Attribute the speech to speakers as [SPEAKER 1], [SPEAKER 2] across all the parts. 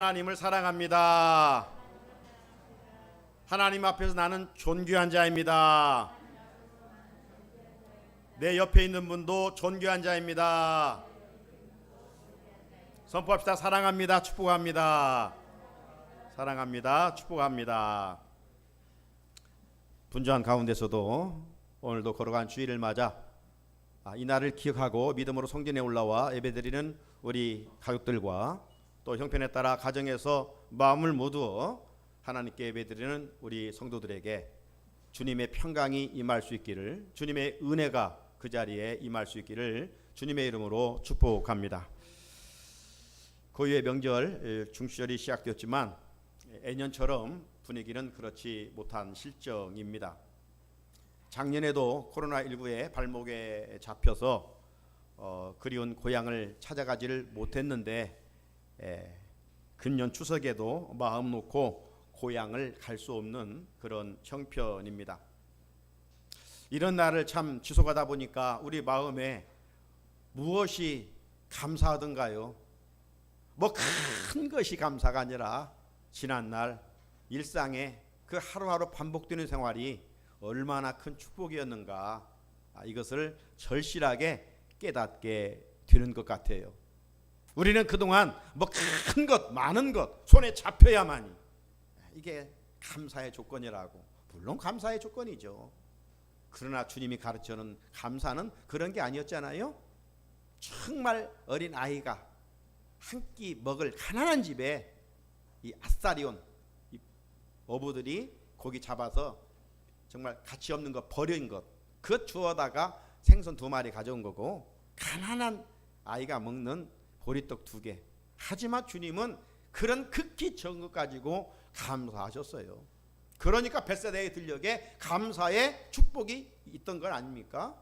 [SPEAKER 1] 하나님을 사랑합니다. 하나님 앞에서 나는 존귀한 자입니다. 내 옆에 있는 분도 존귀한 자입니다. 선포합시다. 사랑합니다. 축복합니다. 사랑합니다. 축복합니다. 분주한 가운데서도 오늘도 걸어간 주일을 맞아 이 날을 기억하고 믿음으로 성전에 올라와 예배드리는 우리 가족들과 또 형편에 따라 가정에서 마음을 모두 하나님께 예배드리는 우리 성도들에게 주님의 평강이 임할 수 있기를, 주님의 은혜가 그 자리에 임할 수 있기를 주님의 이름으로 축복합니다. 고유의 명절 중시절이 시작되었지만 애년처럼 분위기는 그렇지 못한 실정입니다. 작년에도 코로나19에 발목에 잡혀서 그리운 고향을 찾아가지를 못했는데 금년 추석에도 마음 놓고 고향을 갈 수 없는 그런 형편입니다. 이런 날을 참 지속하다 보니까 우리 마음에 무엇이 감사하던가요? 뭐 큰 것이 감사가 아니라 지난날 일상에 그 하루하루 반복되는 생활이 얼마나 큰 축복이었는가, 이것을 절실하게 깨닫게 되는 것 같아요. 우리는 그동안 뭐 큰 것, 많은 것 손에 잡혀야만이 이게 감사의 조건이라고. 물론 감사의 조건이죠. 그러나 주님이 가르쳐는 감사는 그런 게 아니었잖아요. 정말 어린 아이가 한 끼 먹을 가난한 집에 이 아싸리 온 이 어부들이 고기 잡아서 정말 가치 없는 것, 버린 것, 그것 주워다가 생선 2마리 가져온 거고, 가난한 아이가 먹는 보리떡 2개. 하지만 주님은 그런 극히 적은 것 가지고 감사하셨어요. 그러니까 벳세다의 들녘에 감사의 축복이 있던 건 아닙니까?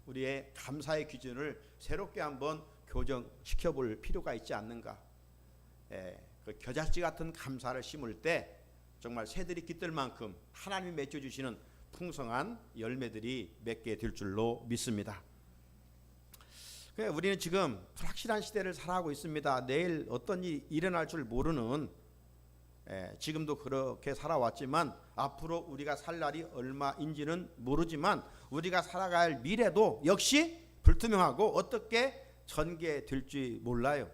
[SPEAKER 1] 우리의 감사의 기준을 새롭게 한번 교정시켜 볼 필요가 있지 않는가. 그 겨자씨 같은 감사를 심을 때 정말 새들이 깃들 만큼 하나님이 맺어주시는 풍성한 열매들이 맺게 될 줄로 믿습니다. 우리는 지금 불확실한 시대를 살아가고 있습니다. 내일 어떤 일이 일어날 줄 모르는, 지금도 그렇게 살아왔지만 앞으로 우리가 살 날이 얼마인지는 모르지만 우리가 살아갈 미래도 역시 불투명하고 어떻게 전개될지 몰라요.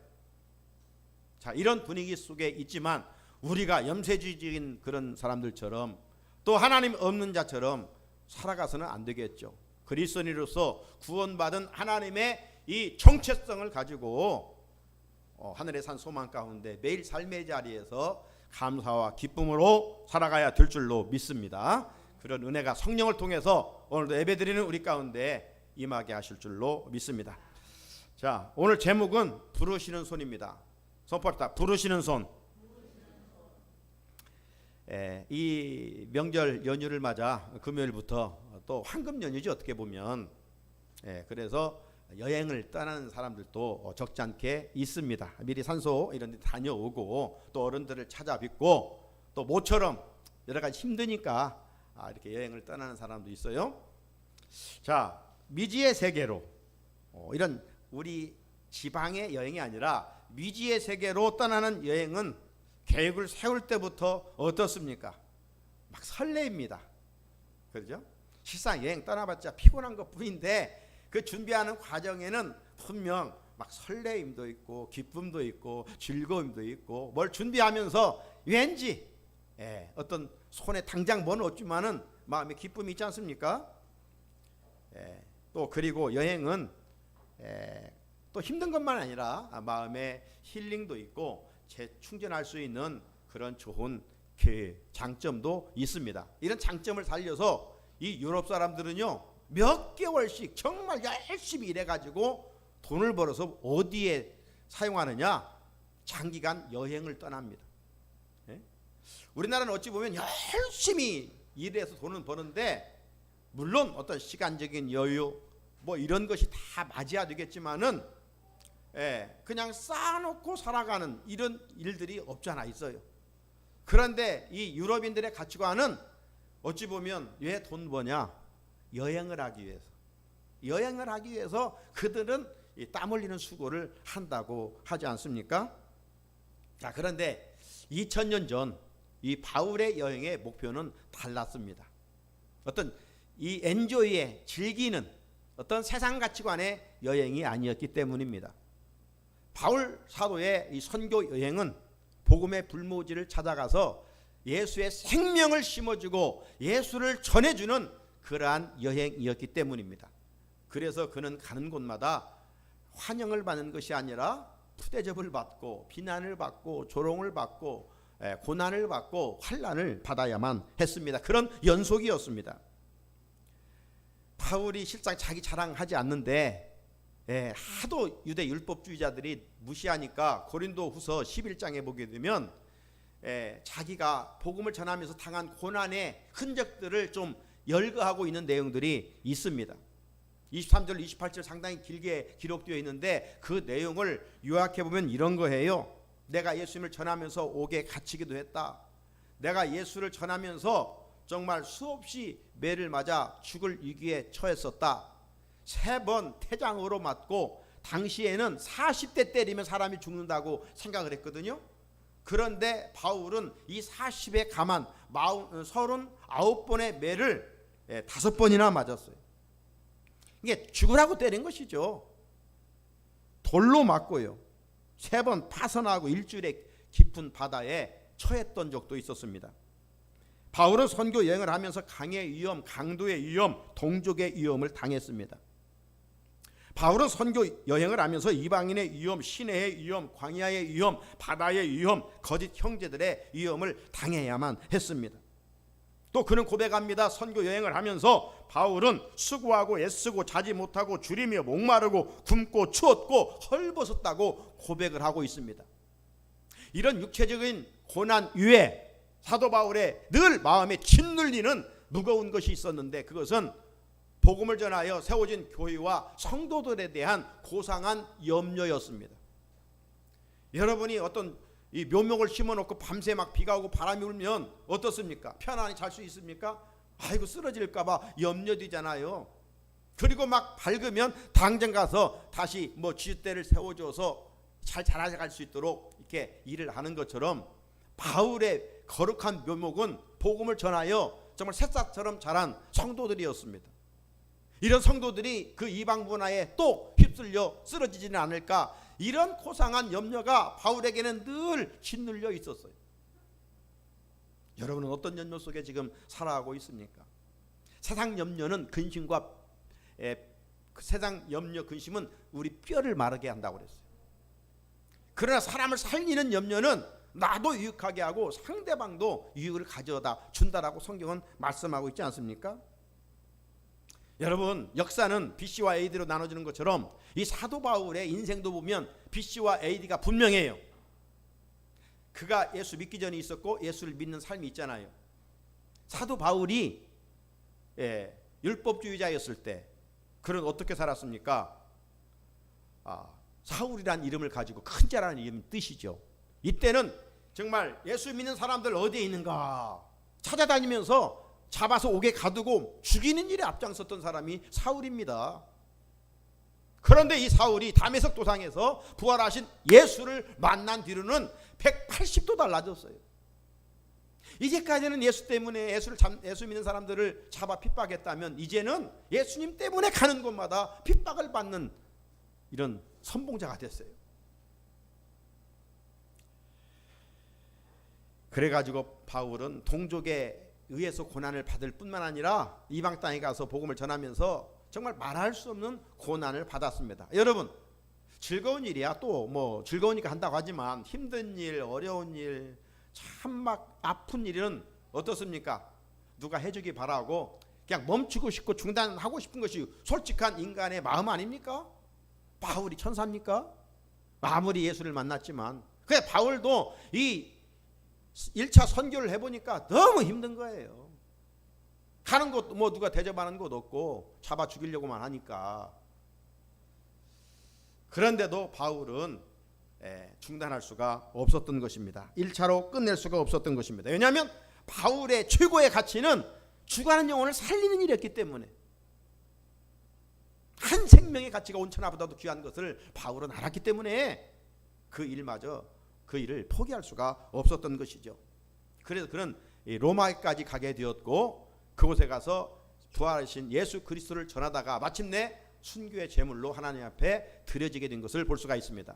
[SPEAKER 1] 자, 이런 분위기 속에 있지만 우리가 염세주의적인 그런 사람들처럼 또 하나님 없는 자처럼 살아가서는 안 되겠죠. 그리스도인으로서 구원받은 하나님의 이 정체성을 가지고 하늘에 산 소망 가운데 매일 삶의 자리에서 감사와 기쁨으로 살아가야 될 줄로 믿습니다. 그런 은혜가 성령을 통해서 오늘도 예배드리는 우리 가운데 임하게 하실 줄로 믿습니다. 자, 오늘 제목은 부르시는 손입니다. 선포합시다. 부르시는 손. 이 명절 연휴를 맞아 금요일부터 또 황금 연휴죠, 어떻게 보면. 그래서 여행을 떠나는 사람들도 적지 않게 있습니다. 미리 산소 이런 데 다녀오고 또 어른들을 찾아뵙고 또 모처럼 여러 가지 힘드니까 이렇게 여행을 떠나는 사람도 있어요. 자, 미지의 세계로, 이런 우리 지방의 여행이 아니라 미지의 세계로 떠나는 여행은 계획을 세울 때부터 어떻습니까? 막 설레입니다. 그렇죠? 실상 여행 떠나봤자 피곤한 것 뿐인데 그 준비하는 과정에는 분명 막 설레임도 있고 기쁨도 있고 즐거움도 있고, 뭘 준비하면서 왠지 어떤 손에 당장 뭐는 없지만은 마음에 기쁨이 있지 않습니까? 또 그리고 여행은 또 힘든 것만 아니라 마음에 힐링도 있고 재충전할 수 있는 그런 좋은 장점도 있습니다. 이런 장점을 살려서 이 유럽 사람들은요, 몇 개월씩 정말 열심히 일해가지고 돈을 벌어서 어디에 사용하느냐? 장기간 여행을 떠납니다. 우리나라는 어찌 보면 열심히 일해서 돈은 버는데, 물론 어떤 시간적인 여유 뭐 이런 것이 다 맞아야 되겠지만은 그냥 쌓아놓고 살아가는 이런 일들이 없지 않아 있어요. 그런데 이 유럽인들의 가치관은 어찌 보면 왜 돈 버냐? 여행을 하기 위해서 그들은 땀 흘리는 수고를 한다고 하지 않습니까? 자, 그런데 2000년 전 이 바울의 여행의 목표는 달랐습니다. 어떤 이 엔조이에 즐기는 어떤 세상 가치관의 여행이 아니었기 때문입니다. 바울 사도의 이 선교 여행은 복음의 불모지를 찾아가서 예수의 생명을 심어주고 예수를 전해주는 그러한 여행이었기 때문입니다. 그래서 그는 가는 곳마다 환영을 받는 것이 아니라 푸대접을 받고 비난을 받고 조롱을 받고 고난을 받고 환난을 받아야만 했습니다. 그런 연속이었습니다. 바울이 실상 자기 자랑하지 않는데 하도 유대 율법주의자들이 무시하니까 고린도후서 11장에 보게 되면 자기가 복음을 전하면서 당한 고난의 흔적들을 좀 열거하고 있는 내용들이 있습니다. 23절 28절 상당히 길게 기록되어 있는데 그 내용을 요약해 보면 이런 거예요. 내가 예수님을 전하면서 옥에 갇히기도 했다. 내가 예수를 전하면서 정말 수없이 매를 맞아 죽을 위기에 처했었다. 3번 태장으로 맞고 당시에는 40대 때리면 사람이 죽는다고 생각을 했거든요. 그런데 바울은 이 40에 감한 39번의 매를 5번이나 맞았어요. 이게 죽으라고 때린 것이죠. 돌로 맞고요. 3번 파선하고 일주일의 깊은 바다에 처했던 적도 있었습니다. 바울은 선교 여행을 하면서 강의 위험, 강도의 위험, 동족의 위험을 당했습니다. 바울은 선교 여행을 하면서 이방인의 위험, 시내의 위험, 광야의 위험, 바다의 위험, 거짓 형제들의 위험을 당해야만 했습니다. 또 그는 고백합니다. 선교 여행을 하면서 바울은 수고하고 애쓰고 자지 못하고 줄이며 목마르고 굶고 추웠고 헐벗었다고 고백을 하고 있습니다. 이런 육체적인 고난 위에 사도 바울의 늘 마음에 짓눌리는 무거운 것이 있었는데 그것은 복음을 전하여 세워진 교회와 성도들에 대한 고상한 염려였습니다. 여러분이 어떤 이 묘목을 심어놓고 밤새 막 비가 오고 바람이 불면 어떻습니까? 편안히 잘 수 있습니까? 아이고 쓰러질까봐 염려되잖아요. 그리고 막 밝으면 당장 가서 다시 쥐떼를 세워줘서 잘 자라갈 수 있도록 이렇게 일을 하는 것처럼 바울의 거룩한 묘목은 복음을 전하여 정말 새싹처럼 자란 성도들이었습니다. 이런 성도들이 그 이방 문화에 또 휩쓸려 쓰러지지는 않을까, 이런 고상한 염려가 바울에게는 늘 짓눌려 있었어요. 여러분은 어떤 염려 속에 지금 살아가고 있습니까? 세상 염려는 근심과 세상 염려 근심은 우리 뼈를 마르게 한다고 그랬어요. 그러나 사람을 살리는 염려는 나도 유익하게 하고 상대방도 유익을 가져다 준다라고 성경은 말씀하고 있지 않습니까? 여러분, 역사는 BC와 AD로 나눠지는 것처럼 이 사도 바울의 인생도 보면 BC와 AD가 분명해요. 그가 예수 믿기 전에 있었고 예수를 믿는 삶이 있잖아요. 사도 바울이 율법주의자였을 때 그는 어떻게 살았습니까? 사울이라는 이름을 가지고 큰 자라는 이름 뜻이죠. 이때는 정말 예수 믿는 사람들 어디에 있는가 찾아다니면서 잡아서 옥에 가두고 죽이는 일에 앞장섰던 사람이 사울입니다. 그런데 이 사울이 다메섹 도상에서 부활하신 예수를 만난 뒤로는 180도 달라졌어요. 이제까지는 예수 때문에 예수 믿는 사람들을 잡아 핍박했다면 이제는 예수님 때문에 가는 곳마다 핍박을 받는 이런 선봉자가 됐어요. 그래가지고 바울은 동족에 의해서 고난을 받을 뿐만 아니라 이방 땅에 가서 복음을 전하면서 정말 말할 수 없는 고난을 받았습니다. 여러분, 즐거운 일이야 또 즐거우니까 한다고 하지만 힘든 일, 어려운 일, 참 막 아픈 일은 어떻습니까? 누가 해주기 바라고 그냥 멈추고 싶고 중단하고 싶은 것이 솔직한 인간의 마음 아닙니까? 바울이 천사입니까? 아무리 예수를 만났지만 그래 바울도 이 1차 선교를 해보니까 너무 힘든 거예요. 가는 곳도 누가 대접하는 곳 없고 잡아 죽이려고만 하니까. 그런데도 바울은 중단할 수가 없었던 것입니다. 1차로 끝낼 수가 없었던 것입니다. 왜냐하면 바울의 최고의 가치는 죽어가는 영혼을 살리는 일이었기 때문에, 한 생명의 가치가 온천하보다도 귀한 것을 바울은 알았기 때문에 그 일마저 그 일을 포기할 수가 없었던 것이죠. 그래서 그는 로마까지 가게 되었고 그곳에 가서 부활하신 예수 그리스도를 전하다가 마침내 순교의 제물로 하나님 앞에 드려지게 된 것을 볼 수가 있습니다.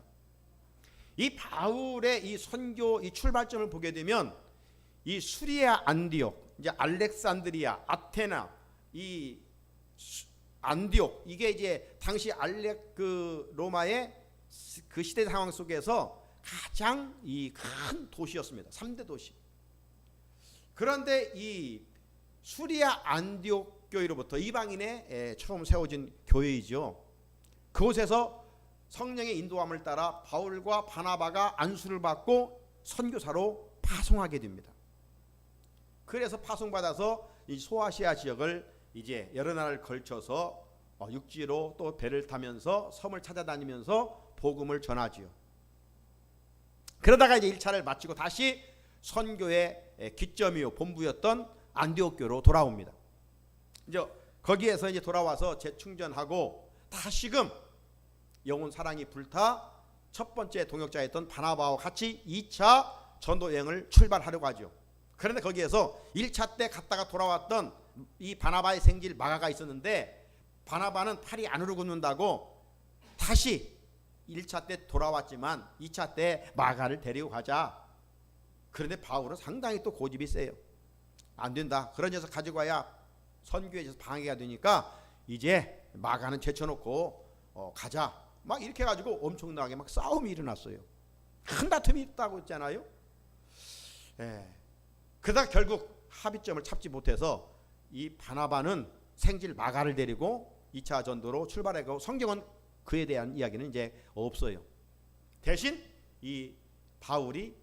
[SPEAKER 1] 이 바울의 이 선교 이 출발점을 보게 되면 이 수리아 안디옥, 이제 알렉산드리아, 아테나, 이 안디옥, 이게 이제 당시 로마의 그 시대 상황 속에서 가장 이 큰 도시였습니다. 3대 도시. 그런데 이 수리아 안디옥 교회로부터 이방인의 처음 세워진 교회이죠. 그곳에서 성령의 인도함을 따라 바울과 바나바가 안수를 받고 선교사로 파송하게 됩니다. 그래서 파송받아서 이 소아시아 지역을 이제 여러 날을 걸쳐서 육지로 또 배를 타면서 섬을 찾아다니면서 복음을 전하지요. 그러다가 이제 1차를 마치고 다시 선교의 기점이요 본부였던 안디옥교로 돌아옵니다. 이제 거기에서 이제 돌아와서 재충전하고 다시금 영혼 사랑이 불타 첫 번째 동역자였던 바나바와 같이 2차 전도 여행을 출발하려고 하죠. 그런데 거기에서 1차 때 갔다가 돌아왔던 이 바나바의 생질 마가가 있었는데 바나바는 팔이 안으로 굽는다고 다시 1차 때 돌아왔지만 2차 때 마가를 데리고 가자. 그런데 바울은 상당히 또 고집이 세요. 안 된다. 그런 녀석 가지고 와야 선교에 있어서 방해가 되니까 이제 마가는 제쳐놓고 가자. 막 이렇게 해가지고 엄청나게 막 싸움이 일어났어요. 큰 다툼이 있다고 했잖아요. 그러다 결국 합의점을 찾지 못해서 이 바나바는 생질 마가를 데리고 2차 전도로 출발하고 성경은 그에 대한 이야기는 이제 없어요. 대신 이 바울이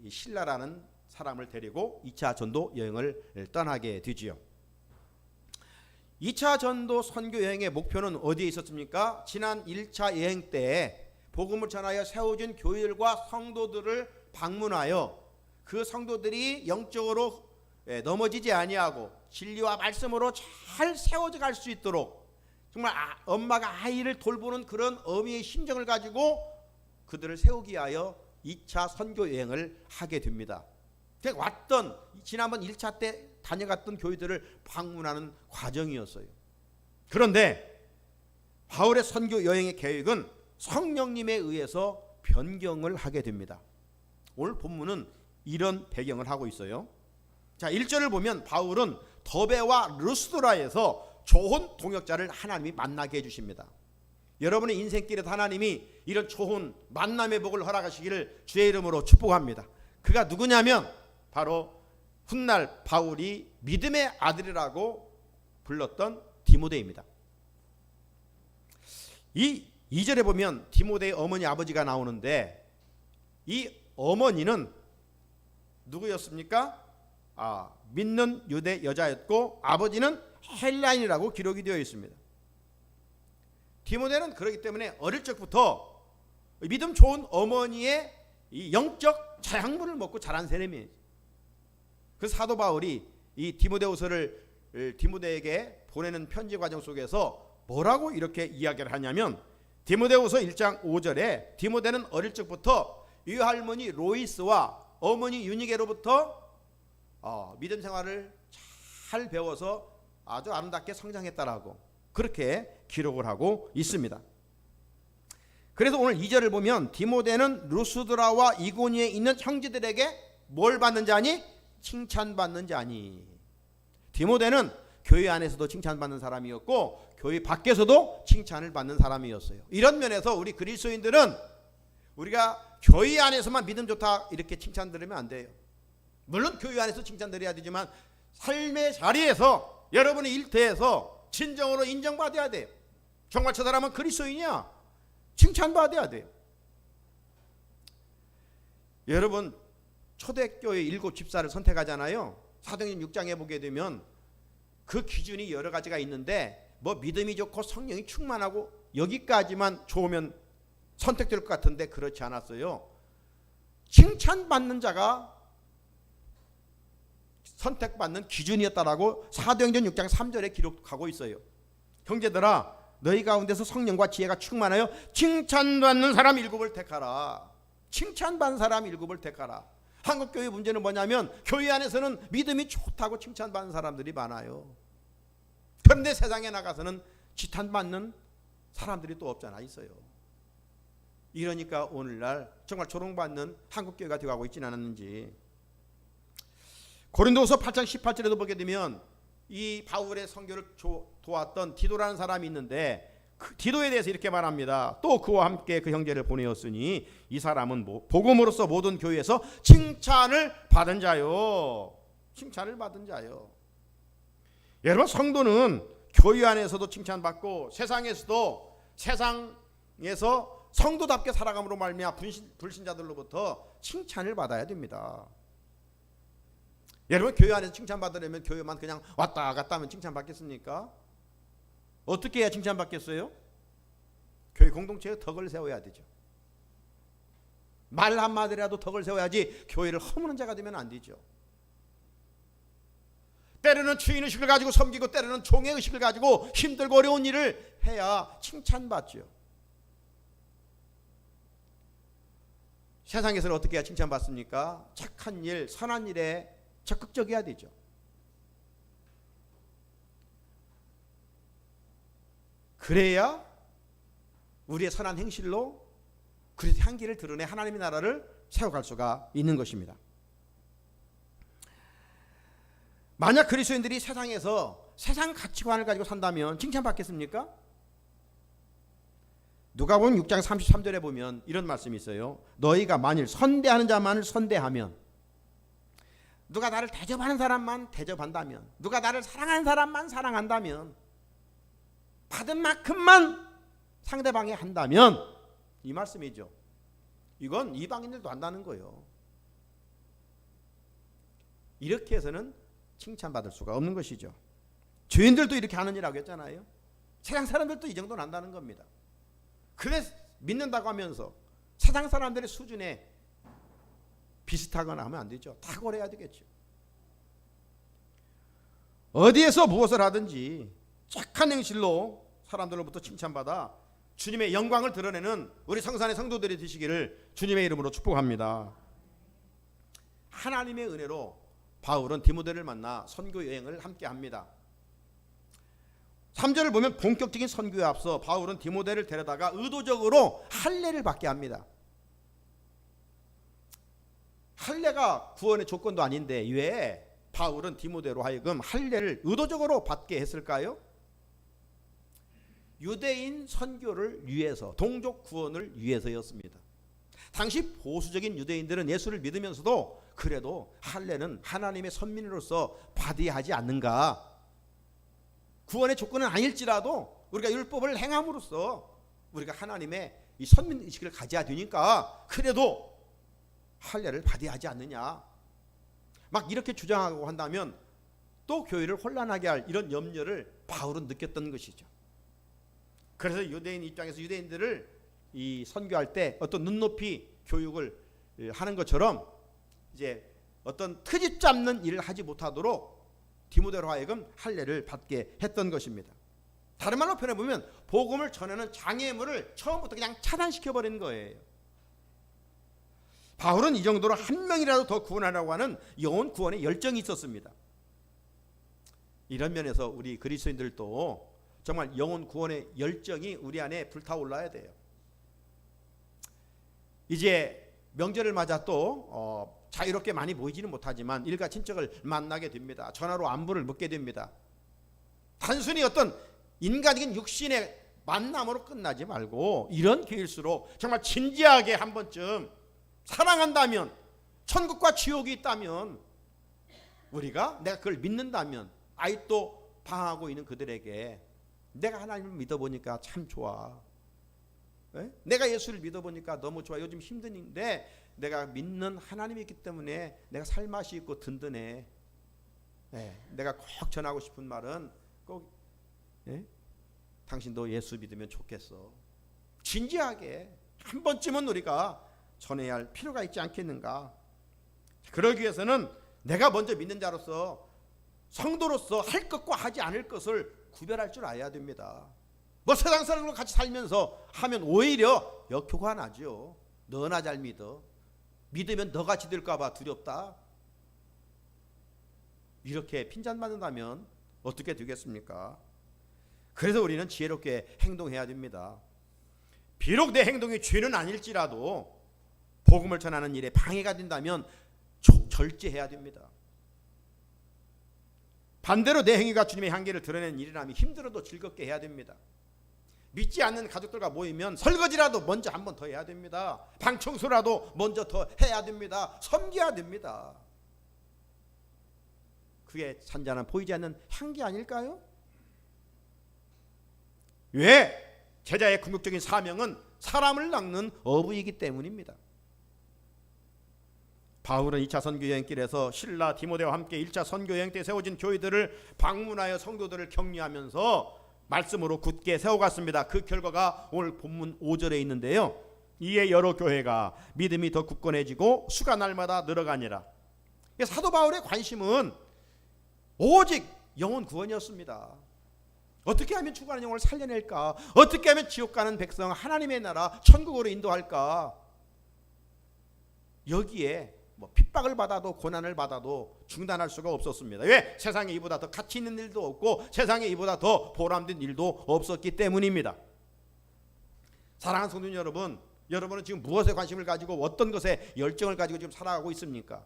[SPEAKER 1] 이 신라라는 사람을 데리고 2차 전도 여행을 떠나게 되지요. 2차 전도 선교 여행의 목표는 어디에 있었습니까? 지난 1차 여행 때 복음을 전하여 세워진 교회들과 성도들을 방문하여 그 성도들이 영적으로 넘어지지 아니하고 진리와 말씀으로 잘 세워져 갈 수 있도록 정말 엄마가 아이를 돌보는 그런 어미의 심정을 가지고 그들을 세우기 위하여 2차 선교 여행을 하게 됩니다. 왔던 지난번 1차 때 다녀갔던 교회들을 방문하는 과정이었어요. 그런데 바울의 선교 여행의 계획은 성령님에 의해서 변경을 하게 됩니다. 오늘 본문은 이런 배경을 하고 있어요. 자, 1절을 보면 바울은 더베와 르스드라에서 좋은 동역자를 하나님이 만나게 해주십니다. 여러분의 인생길에도 하나님이 이런 좋은 만남의 복을 허락하시기를 주의 이름으로 축복합니다. 그가 누구냐면 바로 훗날 바울이 믿음의 아들이라고 불렀던 디모데입니다. 이 2절에 보면 디모데의 어머니 아버지가 나오는데 이 어머니는 누구였습니까? 믿는 유대 여자였고 아버지는 헬라인이라고 기록이 되어 있습니다. 디모데는 그렇기 때문에 어릴 적부터 믿음 좋은 어머니의 이 영적 자양분을 먹고 자란 사람이에요. 그 사도 바울이 이 디모데후서를 디모데에게 보내는 편지 과정 속에서 뭐라고 이렇게 이야기를 하냐면 디모데후서 1장 5절에 디모데는 어릴 적부터 유할머니 로이스와 어머니 유니게로부터 믿음 생활을 잘 배워서 아주 아름답게 성장했다라고 그렇게 기록을 하고 있습니다. 그래서 오늘 2절을 보면 디모데는 루스드라와 이고니에 있는 형제들에게 뭘 받는 자니? 칭찬받는 자니. 디모데는 교회 안에서도 칭찬받는 사람이었고 교회 밖에서도 칭찬을 받는 사람이었어요. 이런 면에서 우리 그리스도인들은 우리가 교회 안에서만 믿음 좋다 이렇게 칭찬 들으면 안 돼요. 물론 교회 안에서 칭찬 드려야 되지만 삶의 자리에서 여러분의 일터에서 진정으로 인정받아야 돼요. 정말 저 사람은 그리스도인이야 칭찬받아야 돼요. 여러분 초대교회 7 집사를 선택하잖아요. 사도행전 6장에 보게 되면 그 기준이 여러 가지가 있는데 뭐 믿음이 좋고 성령이 충만하고 여기까지만 좋으면 선택될 것 같은데 그렇지 않았어요. 칭찬받는 자가 선택받는 기준이었다라고 사도행전 6장 3절에 기록하고 있어요. 형제들아 너희 가운데서 성령과 지혜가 충만하여 칭찬받는 사람 7을 택하라. 칭찬받는 사람 7을 택하라. 한국교회 문제는 뭐냐면 교회 안에서는 믿음이 좋다고 칭찬받는 사람들이 많아요. 그런데 세상에 나가서는 지탄받는 사람들이 또 없잖아 있어요. 이러니까 오늘날 정말 조롱받는 한국교회가 되어가고 있지는 않았는지. 고린도후서 8장 18절에도 보게 되면 이 바울의 선교를 도왔던 디도라는 사람이 있는데 그 디도에 대해서 이렇게 말합니다. 또 그와 함께 그 형제를 보내었으니 이 사람은 복음으로서 모든 교회에서 칭찬을 받은 자요. 칭찬을 받은 자요. 여러분, 성도는 교회 안에서도 칭찬받고 세상에서도 세상에서 성도답게 살아감으로 말미암아 불신자들로부터 칭찬을 받아야 됩니다. 여러분, 교회 안에서 칭찬받으려면 교회만 그냥 왔다 갔다 하면 칭찬받겠습니까? 어떻게 해야 칭찬받겠어요? 교회 공동체에 덕을 세워야 되죠. 말 한마디라도 덕을 세워야지 교회를 허무는 자가 되면 안 되죠. 때로는 주인의식을 가지고 섬기고 때로는 종의 의식을 가지고 힘들고 어려운 일을 해야 칭찬받죠. 세상에서는 어떻게 해야 칭찬받습니까? 착한 일, 선한 일에 적극적이어야 되죠. 그래야 우리의 선한 행실로 그리스도의 향기를 드러내 하나님의 나라를 세워갈 수가 있는 것입니다. 만약 그리스도인들이 세상에서 세상 가치관을 가지고 산다면 칭찬받겠습니까? 누가복음 6장 33절에 보면 이런 말씀이 있어요. 너희가 만일 선대하는 자만을 선대하면, 누가 나를 대접하는 사람만 대접한다면, 누가 나를 사랑하는 사람만 사랑한다면, 받은 만큼만 상대방이 한다면, 이 말씀이죠. 이건 이방인들도 한다는 거예요. 이렇게 해서는 칭찬받을 수가 없는 것이죠. 죄인들도 이렇게 하는 일이라고 했잖아요. 세상 사람들도 이 정도는 한다는 겁니다. 그래 믿는다고 하면서 세상 사람들의 수준에 비슷하거나 하면 안 되죠. 탁월해야 되겠죠. 어디에서 무엇을 하든지 착한 행실로 사람들로부터 칭찬받아 주님의 영광을 드러내는 우리 성산의 성도들이 되시기를 주님의 이름으로 축복합니다. 하나님의 은혜로 바울은 디모데를 만나 선교 여행을 함께 합니다. 3절을 보면 본격적인 선교에 앞서 바울은 디모데를 데려다가 의도적으로 할례를 받게 합니다. 할례가 구원의 조건도 아닌데 왜 바울은 디모데로 하여금 할례를 의도적으로 받게 했을까요? 유대인 선교를 위해서, 동족 구원을 위해서였습니다. 당시 보수적인 유대인들은 예수를 믿으면서도 그래도 할례는 하나님의 선민으로서 받아야 하지 않는가? 구원의 조건은 아닐지라도 우리가 율법을 행함으로써 우리가 하나님의 이 선민의식을 가져야 되니까 그래도 할례를 받아야 하지 않느냐, 막 이렇게 주장하고 한다면 또 교회를 혼란하게 할 이런 염려를 바울은 느꼈던 것이죠. 그래서 유대인 입장에서 유대인들을 이 선교할 때 어떤 눈높이 교육을 하는 것처럼 이제 어떤 트집 잡는 일을 하지 못하도록 디모데로 하여금 할례를 받게 했던 것입니다. 다른 말로 표현해보면 복음을 전하는 장애물을 처음부터 그냥 차단시켜버린 거예요. 바울은 이 정도로 한 명이라도 더 구원하려고 하는 영혼 구원의 열정이 있었습니다. 이런 면에서 우리 그리스도인들도 정말 영혼 구원의 열정이 우리 안에 불타올라야 돼요. 이제 명절을 맞아 또 자유롭게 많이 모이지는 못하지만 일가 친척을 만나게 됩니다. 전화로 안부를 묻게 됩니다. 단순히 어떤 인간적인 육신의 만남으로 끝나지 말고 이런 기회일수록 정말 진지하게 한 번쯤 사랑한다면, 천국과 지옥이 있다면, 내가 그걸 믿는다면 아직도 방황하고 있는 그들에게 내가 하나님을 믿어보니까 참 좋아, 내가 예수를 믿어보니까 너무 좋아, 요즘 힘든데 내가 믿는 하나님이 있기 때문에 내가 살맛이 있고 든든해, 내가 꼭 전하고 싶은 말은 꼭 당신도 예수 믿으면 좋겠어. 진지하게 한 번쯤은 우리가 전해야 할 필요가 있지 않겠는가. 그러기 위해서는 내가 먼저 믿는 자로서, 성도로서 할 것과 하지 않을 것을 구별할 줄 알아야 됩니다. 뭐 세상 사람들과 같이 살면서 하면 오히려 역효과가 나죠. 너나 잘 믿어. 믿으면 너같이 될까 봐 두렵다. 이렇게 핀잔받는다면 어떻게 되겠습니까? 그래서 우리는 지혜롭게 행동해야 됩니다. 비록 내 행동이 죄는 아닐지라도 복음을 전하는 일에 방해가 된다면 절제해야 됩니다. 반대로 내 행위가 주님의 향기를 드러내는 일이라면 힘들어도 즐겁게 해야 됩니다. 믿지 않는 가족들과 모이면 설거지라도 먼저 한 번 더 해야 됩니다. 방 청소라도 먼저 더 해야 됩니다. 섬겨야 됩니다. 그게 잔잔한 보이지 않는 향기 아닐까요? 왜? 제자의 궁극적인 사명은 사람을 낚는 어부이기 때문입니다. 바울은 2차 선교 여행길에서 실라 디모데와 함께 1차 선교 여행 때 세워진 교회들을 방문하여 성도들을 격려하면서 말씀으로 굳게 세워갔습니다. 그 결과가 오늘 본문 5절에 있는데요. 이에 여러 교회가 믿음이 더 굳건해지고 수가 날마다 늘어가니라. 사도 바울의 관심은 오직 영혼 구원이었습니다. 어떻게 하면 죽어가는 영혼을 살려낼까? 어떻게 하면 지옥 가는 백성 하나님의 나라 천국으로 인도할까? 여기에 핍박을 받아도 고난을 받아도 중단할 수가 없었습니다. 왜? 세상에 이보다 더 가치 있는 일도 없고 세상에 이보다 더 보람된 일도 없었기 때문입니다. 사랑하는 성도 여러분, 여러분은 지금 무엇에 관심을 가지고 어떤 것에 열정을 가지고 지금 살아가고 있습니까?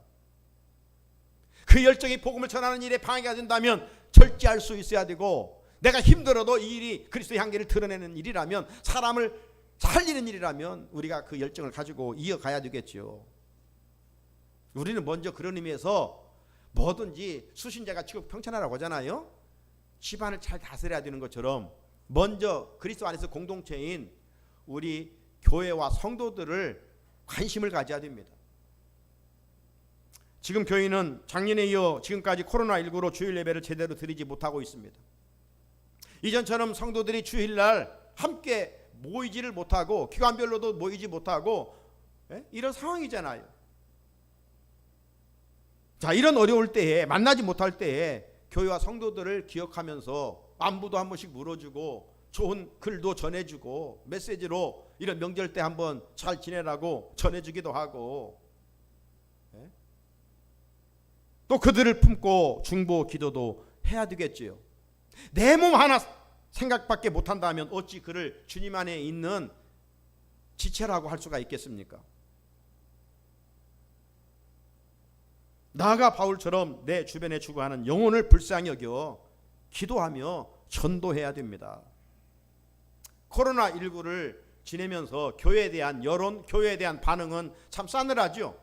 [SPEAKER 1] 그 열정이 복음을 전하는 일에 방해가 된다면 절제할 수 있어야 되고, 내가 힘들어도 이 일이 그리스도의 향기를 드러내는 일이라면, 사람을 살리는 일이라면 우리가 그 열정을 가지고 이어가야 되겠죠. 우리는 먼저 그런 의미에서 뭐든지 수신자가 지극 평천하라고 하잖아요. 집안을 잘 다스려야 되는 것처럼 먼저 그리스도 안에서 공동체인 우리 교회와 성도들을 관심을 가져야 됩니다. 지금 교회는 작년에 이어 지금까지 코로나19로 주일 예배를 제대로 드리지 못하고 있습니다. 이전처럼 성도들이 주일날 함께 모이지를 못하고 기관별로도 모이지 못하고 이런 상황이잖아요. 자, 이런 어려울 때에, 만나지 못할 때에 교회와 성도들을 기억하면서 안부도 한 번씩 물어주고 좋은 글도 전해주고 메시지로 이런 명절 때 한번 잘 지내라고 전해주기도 하고, 또 그들을 품고 중보 기도도 해야 되겠지요. 내 몸 하나 생각밖에 못한다면 어찌 그를 주님 안에 있는 지체라고 할 수가 있겠습니까? 나아가 바울처럼 내 주변에 죽어가는 영혼을 불쌍히 여겨 기도하며 전도해야 됩니다. 코로나19를 지내면서 교회에 대한 여론, 교회에 대한 반응은 참 싸늘하죠.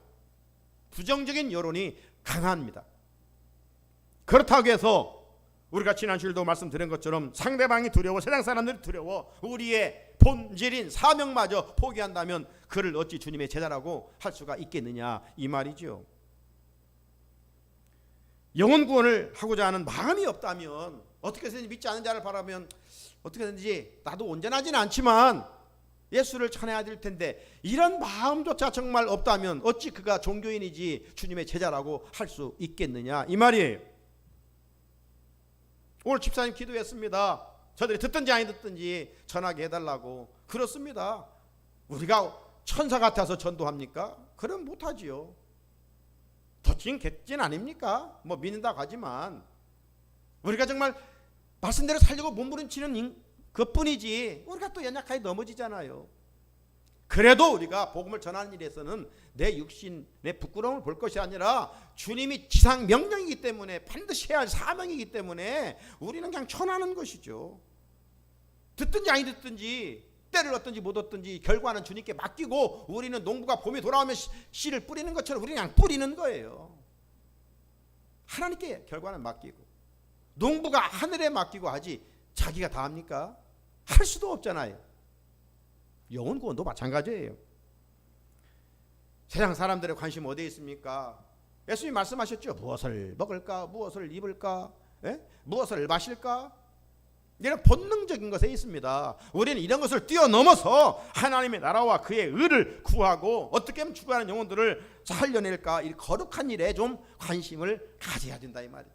[SPEAKER 1] 부정적인 여론이 강합니다. 그렇다고 해서 우리가 지난 주일도 말씀드린 것처럼 상대방이 두려워, 세상 사람들이 두려워 우리의 본질인 사명마저 포기한다면 그를 어찌 주님의 제자라고 할 수가 있겠느냐, 이 말이죠. 영혼 구원을 하고자 하는 마음이 없다면, 어떻게 해서든지 믿지 않는 자를 바라면 어떻게든지 나도 온전하지는 않지만 예수를 전해야 될 텐데, 이런 마음조차 정말 없다면 어찌 그가 종교인이지 주님의 제자라고 할 수 있겠느냐, 이 말이에요. 오늘 집사님 기도했습니다. 저들이 듣든지 아니 듣든지 전하게 해달라고. 그렇습니다. 우리가 천사 같아서 전도합니까? 그럼 못하지요. 덧진 객진 아닙니까? 뭐 믿는다고 하지만 우리가 정말 말씀대로 살려고 몸부림치는 그뿐이지 우리가 또 연약하게 넘어지잖아요. 그래도 우리가 복음을 전하는 일에서는 내 육신, 내 부끄러움을 볼 것이 아니라 주님이 지상 명령이기 때문에, 반드시 해야 할 사명이기 때문에 우리는 그냥 전하는 것이죠. 듣든지 아니 듣든지, 때를 얻든지 못 얻든지 결과는 주님께 맡기고, 우리는 농부가 봄이 돌아오면 씨를 뿌리는 것처럼 우리는 그냥 뿌리는 거예요. 하나님께 결과는 맡기고, 농부가 하늘에 맡기고 하지 자기가 다 합니까? 할 수도 없잖아요. 영혼 구원도 마찬가지예요. 세상 사람들의 관심 어디에 있습니까? 예수님이 말씀하셨죠. 무엇을 먹을까? 무엇을 입을까? 무엇을 마실까? 이런 본능적인 것에 있습니다. 우리는 이런 것을 뛰어넘어서 하나님의 나라와 그의 의를 구하고 어떻게 하면 죽어가는 영혼들을 살려낼까, 이 거룩한 일에 좀 관심을 가져야 된다, 이 말이죠.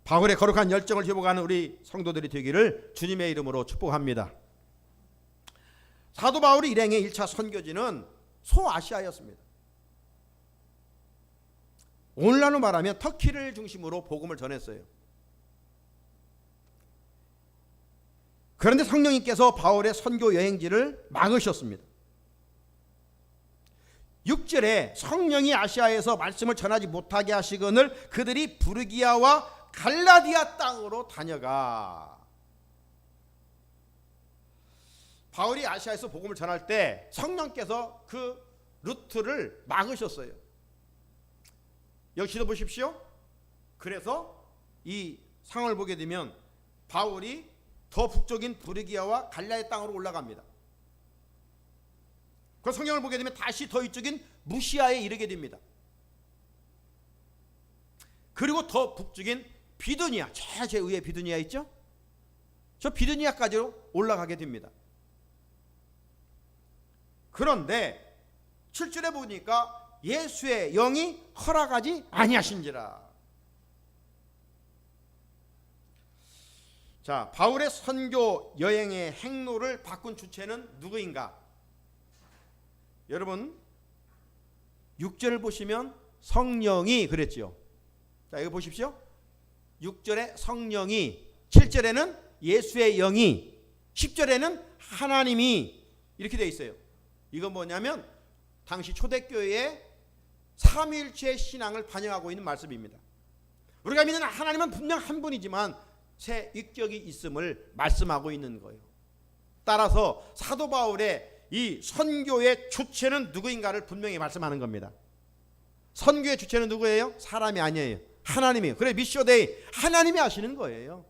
[SPEAKER 1] 바울의 거룩한 열정을 회복하는 우리 성도들이 되기를 주님의 이름으로 축복합니다. 사도 바울의 일행의 1차 선교지는 소아시아였습니다. 오늘날로 말하면 터키를 중심으로 복음을 전했어요. 그런데 성령님께서 바울의 선교 여행지를 막으셨습니다. 6절에 성령이 아시아에서 말씀을 전하지 못하게 하시거늘 그들이 부르기아와 갈라디아 땅으로 다녀가. 바울이 아시아에서 복음을 전할 때 성령께서 그 루트를 막으셨어요. 여기도 보십시오. 그래서 이 상황을 보게 되면 바울이 더 북쪽인 부르기아와 갈라디아 땅으로 올라갑니다. 그 성경을 보게 되면 다시 더 이쪽인 무시아에 이르게 됩니다. 그리고 더 북쪽인 비두니아, 제 위에 비두니아 있죠? 저 비두니아까지로 올라가게 됩니다. 그런데 7절에 보니까 예수의 영이 허락하지 아니하신지라. 자, 바울의 선교 여행의 행로를 바꾼 주체는 누구인가? 여러분 6절을 보시면 성령이 그랬지요. 자, 이거 보십시오. 6절에 성령이, 7절에는 예수의 영이, 10절에는 하나님이 이렇게 되어 있어요. 이건 뭐냐면 당시 초대교회의 삼위일체 신앙을 반영하고 있는 말씀입니다. 우리가 믿는 하나님은 분명 한 분이지만 세 위격이 있음을 말씀하고 있는 거예요. 따라서 사도 바울의 이 선교의 주체는 누구인가를 분명히 말씀하는 겁니다. 선교의 주체는 누구예요? 사람이 아니에요. 하나님이에요. 그래 미시오 데이, 하나님이 하시는 거예요.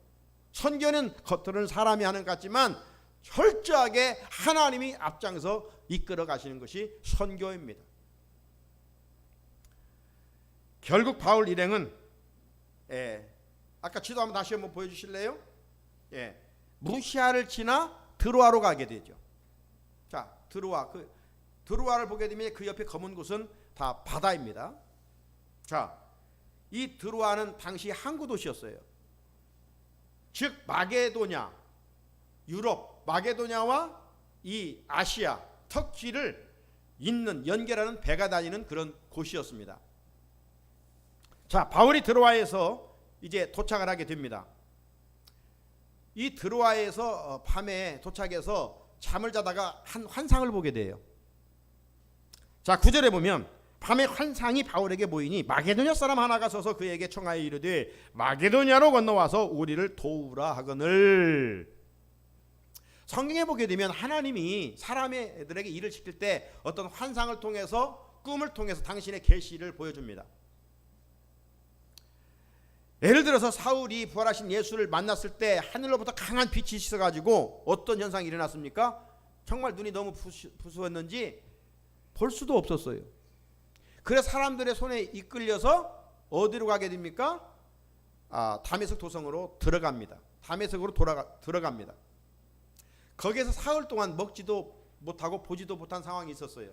[SPEAKER 1] 선교는 겉으로는 사람이 하는 것 같지만 철저하게 하나님이 앞장서 이끌어 가시는 것이 선교입니다. 결국 바울 일행은 아까 지도 한번 다시 한번 보여주실래요? 무시아를 지나 드로아로 가게 되죠. 자, 드로아를 보게 되면 그 옆에 검은 곳은 다 바다입니다. 자, 이 드로아는 당시 항구 도시였어요. 즉 마게도냐, 유럽 마게도냐와 이 아시아 터키를 연결하는 배가 다니는 그런 곳이었습니다. 자, 바울이 드로아에서 이제 도착을 하게 됩니다. 이 드로아에서 밤에 도착해서 잠을 자다가 한 환상을 보게 돼요. 자, 9절에 보면 밤에 환상이 바울에게 보이니 마게도냐 사람 하나가 서서 그에게 청하여 이르되 마게도냐로 건너와서 우리를 도우라 하거늘. 성경에 보게 되면 하나님이 사람들에게 일을 시킬 때 어떤 환상을 통해서, 꿈을 통해서 당신의 계시를 보여줍니다. 예를 들어서 사울이 부활하신 예수를 만났을 때 하늘로부터 강한 빛이 씻어가지고 어떤 현상이 일어났습니까? 정말 눈이 너무 부수었는지 볼 수도 없었어요. 그래서 사람들의 손에 이끌려서 어디로 가게 됩니까? 다메섹 도성으로 들어갑니다. 다메섹으로 들어갑니다. 거기에서 사흘 동안 먹지도 못하고 보지도 못한 상황이 있었어요.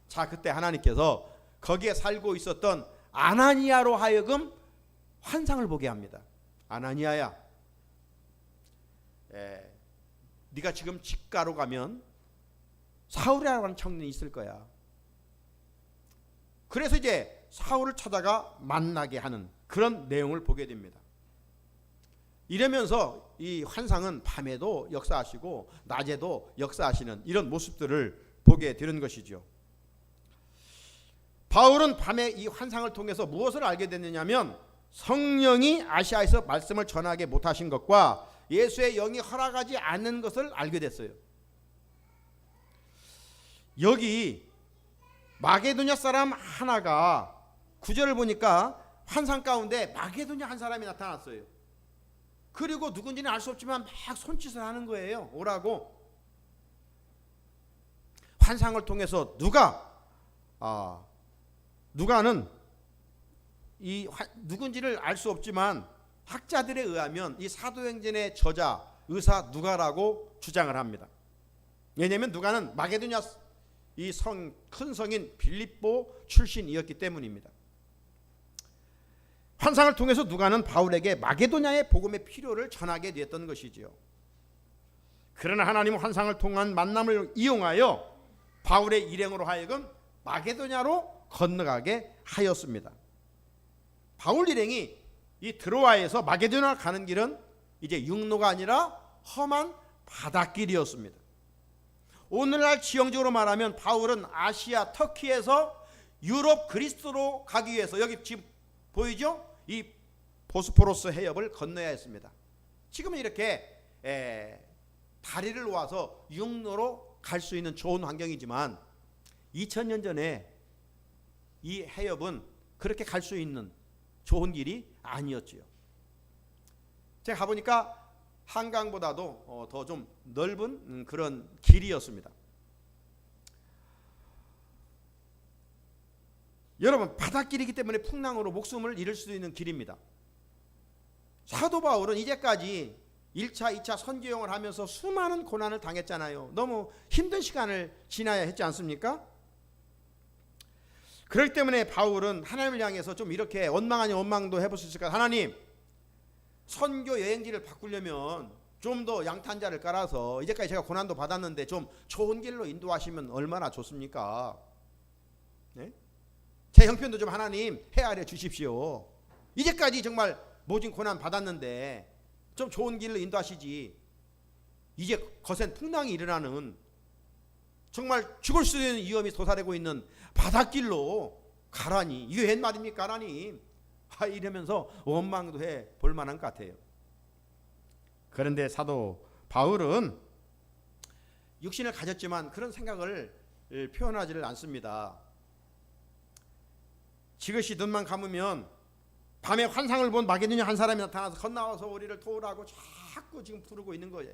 [SPEAKER 1] 자, 그때 하나님께서 거기에 살고 있었던 아나니아로 하여금 환상을 보게 합니다. 아나니아야, 네가 지금 직가로 가면 사울이라고 하는 청년이 있을 거야. 그래서 이제 사울을 찾아가 만나게 하는 그런 내용을 보게 됩니다. 이러면서 이 환상은 밤에도 역사하시고 낮에도 역사하시는 이런 모습들을 보게 되는 것이죠. 바울은 밤에 이 환상을 통해서 무엇을 알게 됐느냐면 성령이 아시아에서 말씀을 전하게 못하신 것과 예수의 영이 허락하지 않는 것을 알게 됐어요. 여기 마게도냐 사람 하나가 9절을 보니까 환상 가운데 마게도냐 한 사람이 나타났어요. 그리고 누군지는 알 수 없지만 막 손짓을 하는 거예요. 오라고. 환상을 통해서 누가는 누군지를 알 수 없지만 학자들에 의하면 이 사도행전의 저자 의사 누가라고 주장을 합니다. 왜냐하면 누가는 마게도냐 이 큰 성인 빌립보 출신이었기 때문입니다. 환상을 통해서 누가는 바울에게 마게도냐의 복음의 필요를 전하게 되었던 것이지요. 그러나 하나님은 환상을 통한 만남을 이용하여 바울의 일행으로 하여금 마게도냐로 건너가게 하였습니다. 바울 일행이 이 드로아에서 마게도냐 가는 길은 이제 육로가 아니라 험한 바닷길이었습니다. 오늘날 지형적으로 말하면 바울은 아시아 터키에서 유럽 그리스로 가기 위해서 여기 지금 보이죠? 이 보스포러스 해협을 건너야 했습니다. 지금은 이렇게 다리를 놓아서 육로로 갈 수 있는 좋은 환경이지만 2000년 전에 이 해협은 그렇게 갈 수 있는 좋은 길이 아니었지요. 제가 가보니까 한강보다도 더 좀 넓은 그런 길이었습니다. 여러분, 바닷길이기 때문에 풍랑으로 목숨을 잃을 수도 있는 길입니다. 사도 바울은 이제까지 1차, 2차 선교행을 하면서 수많은 고난을 당했잖아요. 너무 힘든 시간을 지나야 했지 않습니까? 그렇기 때문에 바울은 하나님을 향해서 좀 이렇게 원망 아닌 원망도 해볼 수 있을까? 하나님, 선교 여행지를 바꾸려면 좀 더 양탄자를 깔아서 이제까지 제가 고난도 받았는데 좀 좋은 길로 인도하시면 얼마나 좋습니까? 네? 제 형편도 좀 하나님 헤아려 주십시오. 이제까지 정말 모진 고난 받았는데 좀 좋은 길로 인도하시지. 이제 거센 풍랑이 일어나는 정말 죽을 수 있는 위험이 도사리고 있는 바닷길로 가라니. 이게 웬 말입니까 하나님? 이러면서 원망도 해 볼 만한 것 같아요. 그런데 사도 바울은 육신을 가졌지만 그런 생각을 표현하지를 않습니다. 지그시 눈만 감으면 밤에 환상을 본 마게도냐 한 사람이 나타나서 건너와서 우리를 도우라고 자꾸 지금 부르고 있는 거예요.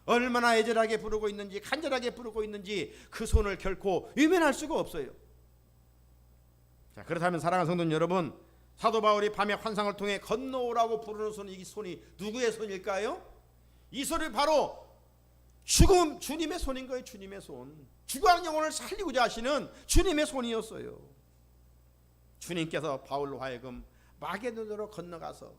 [SPEAKER 1] 얼마나 애절하게 부르고 있는지, 간절하게 부르고 있는지 그 손을 결코 외면할 수가 없어요. 자, 그렇다면 사랑하는 성도 여러분, 사도 바울이 밤에 환상을 통해 건너오라고 부르는 손이, 이 손이 누구의 손일까요? 이 손이 바로 죽음 주님의 손인 거예요. 주님의 손. 죽어가는 영혼을 살리고자 하시는 주님의 손이었어요. 주님께서 바울로 하여금 마게도냐로 건너가서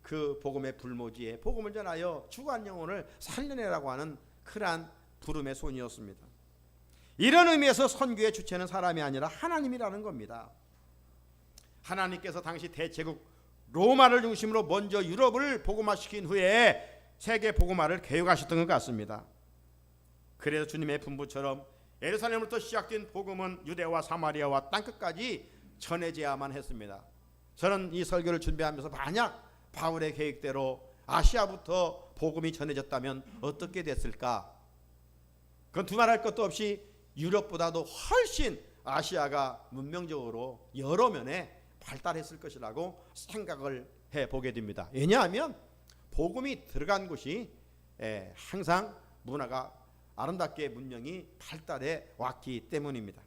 [SPEAKER 1] 그 복음의 불모지에 복음을 전하여 죽어간 영혼을 살려내라고 하는 그러한 부름의 손이었습니다. 이런 의미에서 선교의 주체는 사람이 아니라 하나님이라는 겁니다. 하나님께서 당시 대제국 로마를 중심으로 먼저 유럽을 복음화시킨 후에 세계 복음화를 계획하셨던 것 같습니다. 그래서 주님의 분부처럼 예루살렘부터 시작된 복음은 유대와 사마리아와 땅끝까지 전해져야만 했습니다. 저는 이 설교를 준비하면서 만약 바울의 계획대로 아시아부터 복음이 전해졌다면 어떻게 됐을까? 그건 두말할 것도 없이 유럽보다도 훨씬 아시아가 문명적으로 여러 면에 발달했을 것이라고 생각을 해보게 됩니다. 왜냐하면 복음이 들어간 곳이 항상 문화가 아름답게 문명이 발달해 왔기 때문입니다.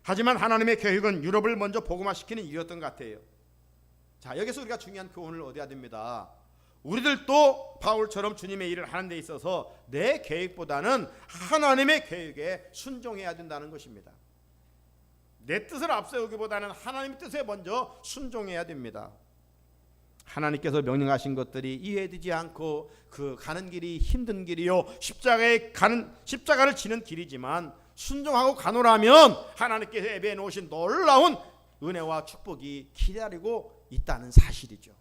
[SPEAKER 1] 하지만 하나님의 계획은 유럽을 먼저 복음화시키는 일이었던 것 같아요. 자, 여기서 우리가 중요한 교훈을 얻어야 됩니다. 우리들도 바울처럼 주님의 일을 하는 데 있어서 내 계획보다는 하나님의 계획에 순종해야 된다는 것입니다. 내 뜻을 앞세우기보다는 하나님의 뜻에 먼저 순종해야 됩니다. 하나님께서 명령하신 것들이 이해되지 않고 그 가는 길이 힘든 길이요, 십자가를 지는 길이지만 순종하고 가노라면 하나님께서 예배해 놓으신 놀라운 은혜와 축복이 기다리고 있다는 사실이죠.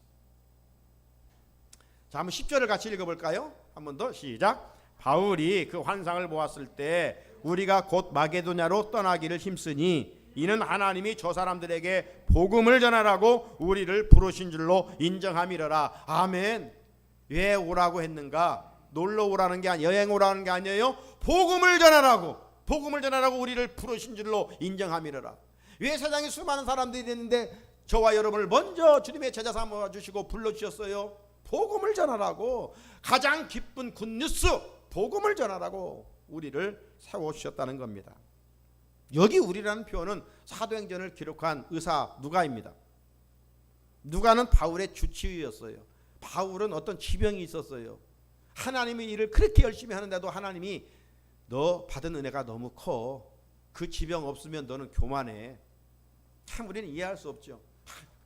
[SPEAKER 1] 자, 한번 10절을 같이 읽어볼까요? 한 번 더 시작. 바울이 그 환상을 보았을 때 우리가 곧 마게도냐로 떠나기를 힘쓰니 이는 하나님이 저 사람들에게 복음을 전하라고 우리를 부르신 줄로 인정함이러라. 아멘. 왜 오라고 했는가? 놀러 오라는 게 아니에요. 여행 오라는 게 아니에요. 복음을 전하라고 우리를 부르신 줄로 인정함이러라. 왜 세상에 수많은 사람들이 있는데 저와 여러분을 먼저 주님의 제자 삼아주시고 불러주셨어요? 복음을 전하라고. 가장 기쁜 굿뉴스, 복음을 전하라고 우리를 세워주셨다는 겁니다. 여기 우리라는 표현은 사도행전을 기록한 의사 누가입니다. 누가는 바울의 주치의였어요. 바울은 어떤 지병이 있었어요. 하나님의 일을 그렇게 열심히 하는데도 하나님이 너 받은 은혜가 너무 커. 그 지병 없으면 너는 교만해. 참 우리는 이해할 수 없죠.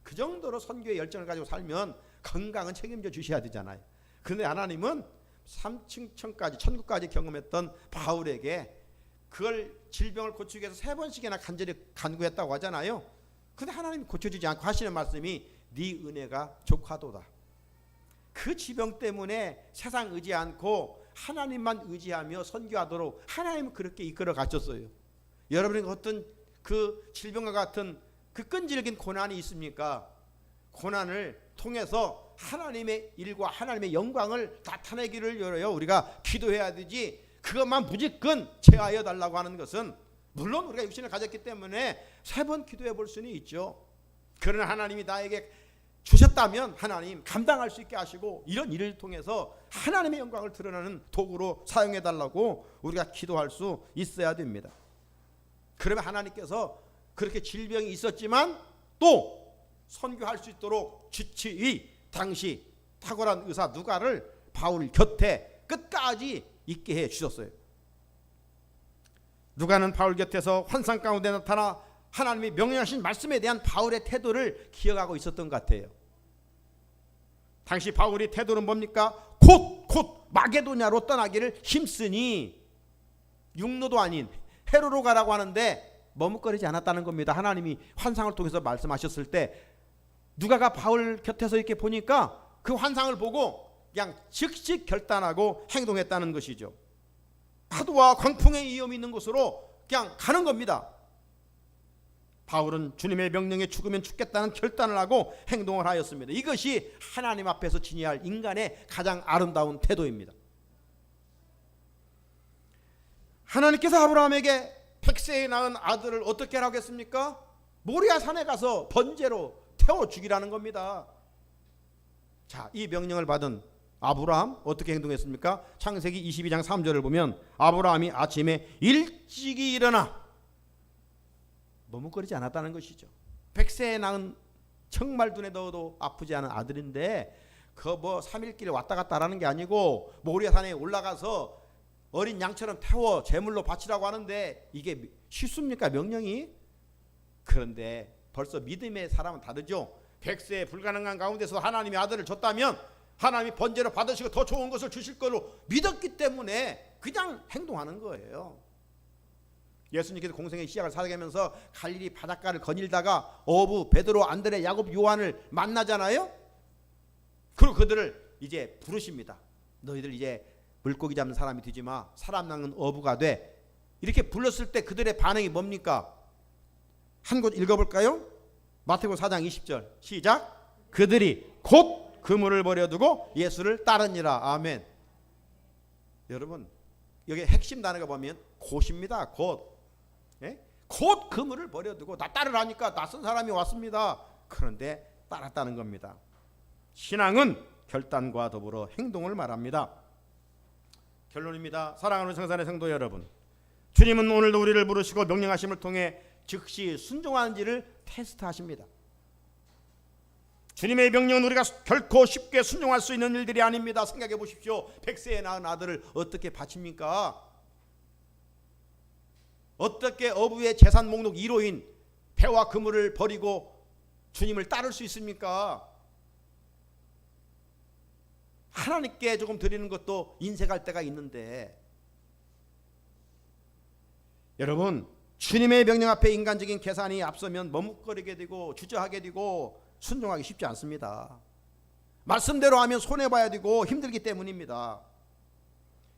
[SPEAKER 1] 그 정도로 선교의 열정을 가지고 살면 건강은 책임져 주셔야 되잖아요. 그런데 하나님은 3층천까지 천국까지 경험했던 바울에게 그걸 질병을 고치기 위해서 3번씩이나 간절히 간구했다고 하잖아요. 근데 하나님이 고쳐주지 않고 하시는 말씀이 네 은혜가 족하도다. 그 지병 때문에 세상 의지 않고 하나님만 의지하며 선교하도록 하나님은 그렇게 이끌어 가셨어요. 여러분에게 어떤 그 질병과 같은 그 끈질긴 고난이 있습니까? 고난을 통해서 하나님의 일과 하나님의 영광을 나타내기를 열어요. 우리가 기도해야 되지, 그것만 무조건 제하여 달라고 하는 것은, 물론 우리가 육신을 가졌기 때문에 3번 기도해 볼 수는 있죠. 그러나 하나님이 나에게 주셨다면 하나님 감당할 수 있게 하시고 이런 일을 통해서 하나님의 영광을 드러나는 도구로 사용해 달라고 우리가 기도할 수 있어야 됩니다. 그러면 하나님께서 그렇게 질병이 있었지만 또 선교할 수 있도록 지치의 당시 탁월한 의사 누가를 바울 곁에 끝까지 있게 해 주셨어요. 누가는 바울 곁에서 환상 가운데 나타나 하나님이 명령하신 말씀에 대한 바울의 태도를 기억하고 있었던 것 같아요. 당시 바울의 태도는 뭡니까? 곧 마게도냐로 떠나기를 힘쓰니, 육로도 아닌 헤로로 가라고 하는데 머뭇거리지 않았다는 겁니다. 하나님이 환상을 통해서 말씀하셨을 때 누가가 바울 곁에서 이렇게 보니까 그 환상을 보고 그냥 즉시 결단하고 행동했다는 것이죠. 파도와 광풍의 위험이 있는 곳으로 그냥 가는 겁니다. 바울은 주님의 명령에 죽으면 죽겠다는 결단을 하고 행동을 하였습니다. 이것이 하나님 앞에서 지녀야 할 인간의 가장 아름다운 태도입니다. 하나님께서 아브라함에게 100세에 낳은 아들을 어떻게 하라고 했습니까? 모리아 산에 가서 번제로 태워 죽이라는 겁니다. 자, 이 명령을 받은 아브라함 어떻게 행동했습니까? 창세기 22장 3절을 보면 아브라함이 아침에 일찍이 일어나, 머뭇거리지 않았다는 것이죠. 100세에 낳은 정말 눈에 넣어도 아프지 않은 아들인데 그 뭐 3일길에 왔다 갔다 하는 게 아니고 모리아산에 올라가서 어린 양처럼 태워 제물로 바치라고 하는데 이게 쉽습니까? 명령이? 그런데 벌써 믿음의 사람은 다르죠. 100세에 불가능한 가운데서 하나님이 아들을 줬다면 하나님이 번제로 받으시고 더 좋은 것을 주실 걸로 믿었기 때문에 그냥 행동하는 거예요. 예수님께서 공생의 시작을 살아가면서 갈릴리 바닷가를 거닐다가 어부 베드로, 안드레, 야곱, 요한을 만나잖아요. 그리고 그들을 이제 부르십니다. 너희들 이제 물고기 잡는 사람이 되지 마, 사람 낚는 어부가 돼. 이렇게 불렀을 때 그들의 반응이 뭡니까? 한 곳 읽어볼까요? 마태복음 4장 20절 시작. 그들이 곧 그물을 버려두고 예수를 따르니라. 아멘. 여러분, 여기 핵심 단어가 보면 곧입니다. 곧. 예? 곧 그물을 버려두고 나 따르라니까 낯선 사람이 왔습니다. 그런데 따랐다는 겁니다. 신앙은 결단과 더불어 행동을 말합니다. 결론입니다. 사랑하는 성산의 성도 여러분, 주님은 오늘도 우리를 부르시고 명령하심을 통해 즉시 순종하는지를 테스트하십니다. 주님의 명령은 우리가 결코 쉽게 순종할 수 있는 일들이 아닙니다. 생각해 보십시오. 100세에 낳은 아들을 어떻게 바칩니까? 어떻게 어부의 재산 목록 1호인 배와 그물을 버리고 주님을 따를 수 있습니까? 하나님께 조금 드리는 것도 인색할 때가 있는데, 여러분, 주님의 명령 앞에 인간적인 계산이 앞서면 머뭇거리게 되고 주저하게 되고 순종하기 쉽지 않습니다. 말씀대로 하면 손해봐야 되고 힘들기 때문입니다.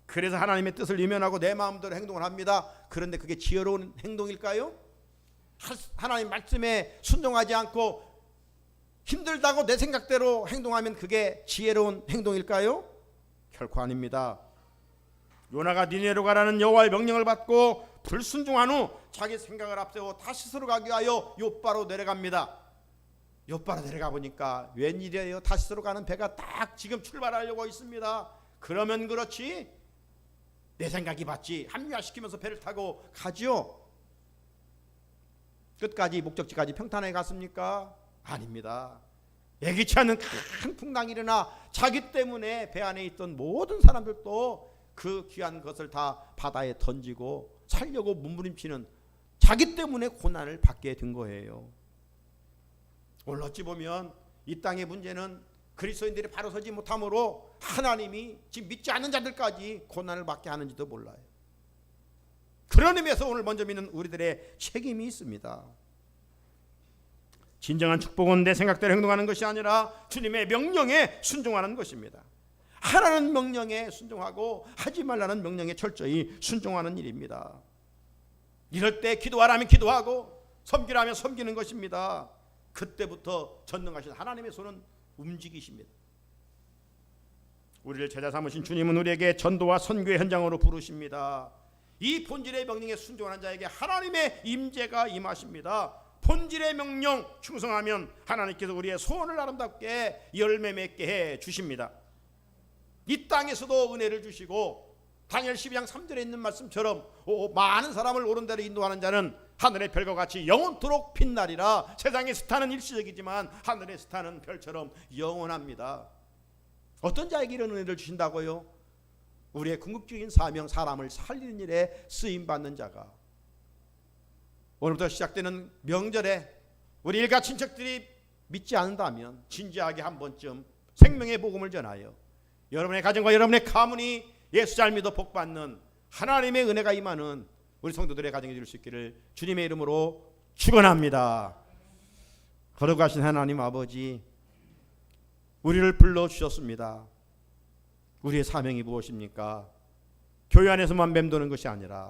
[SPEAKER 1] 그래서 하나님의 뜻을 유면하고 내 마음대로 행동을 합니다. 그런데 그게 지혜로운 행동일까요? 하나님 말씀에 순종하지 않고 힘들다고 내 생각대로 행동하면 그게 지혜로운 행동일까요? 결코 아닙니다. 요나가 니네로 가라는 여호와의 명령을 받고 불순종한 후 자기 생각을 앞세워 다시스로 가기 위하여 요바로 내려갑니다. 요바로 내려가 보니까 웬일이에요? 다시스로 가는 배가 딱 지금 출발하려고 있습니다. 그러면 그렇지, 내 생각이 맞지, 합리화시키면서 배를 타고 가죠. 끝까지 목적지까지 평탄하게 갔습니까? 아닙니다. 예기치 않은 큰 풍랑이 일어나 자기 때문에 배 안에 있던 모든 사람들도 그 귀한 것을 다 바다에 던지고 살려고 몸부림치는, 자기 때문에 고난을 받게 된 거예요. 오늘 어찌 보면 이 땅의 문제는 그리스도인들이 바로 서지 못함으로 하나님이 지금 믿지 않는 자들까지 고난을 받게 하는지도 몰라요. 그런 의미에서 오늘 먼저 믿는 우리들의 책임이 있습니다. 진정한 축복은 내 생각대로 행동하는 것이 아니라 주님의 명령에 순종하는 것입니다. 하라는 명령에 순종하고 하지 말라는 명령에 철저히 순종하는 일입니다. 이럴 때 기도하라면 기도하고 섬기라면 섬기는 것입니다. 그때부터 전능하신 하나님의 손은 움직이십니다. 우리를 제자 삼으신 주님은 우리에게 전도와 선교의 현장으로 부르십니다. 이 본질의 명령에 순종하는 자에게 하나님의 임재가 임하십니다. 본질의 명령 충성하면 하나님께서 우리의 소원을 아름답게 열매 맺게 해 주십니다. 이 땅에서도 은혜를 주시고 다니엘 12장 3절에 있는 말씀처럼 많은 사람을 옳은 대로 인도하는 자는 하늘의 별과 같이 영원토록 빛나리라. 세상의 스타는 일시적이지만 하늘의 스타는 별처럼 영원합니다. 어떤 자에게 이런 은혜를 주신다고요? 우리의 궁극적인 사명, 사람을 살리는 일에 쓰임받는 자가. 오늘부터 시작되는 명절에 우리 일가 친척들이 믿지 않는다면 진지하게 한 번쯤 생명의 복음을 전하여 여러분의 가정과 여러분의 가문이 예수 잘 믿어 복받는 하나님의 은혜가 임하는 우리 성도들의 가정이 될 수 있기를 주님의 이름으로 축원합니다. 거룩하신 하나님 아버지, 우리를 불러주셨습니다. 우리의 사명이 무엇입니까? 교회 안에서만 맴도는 것이 아니라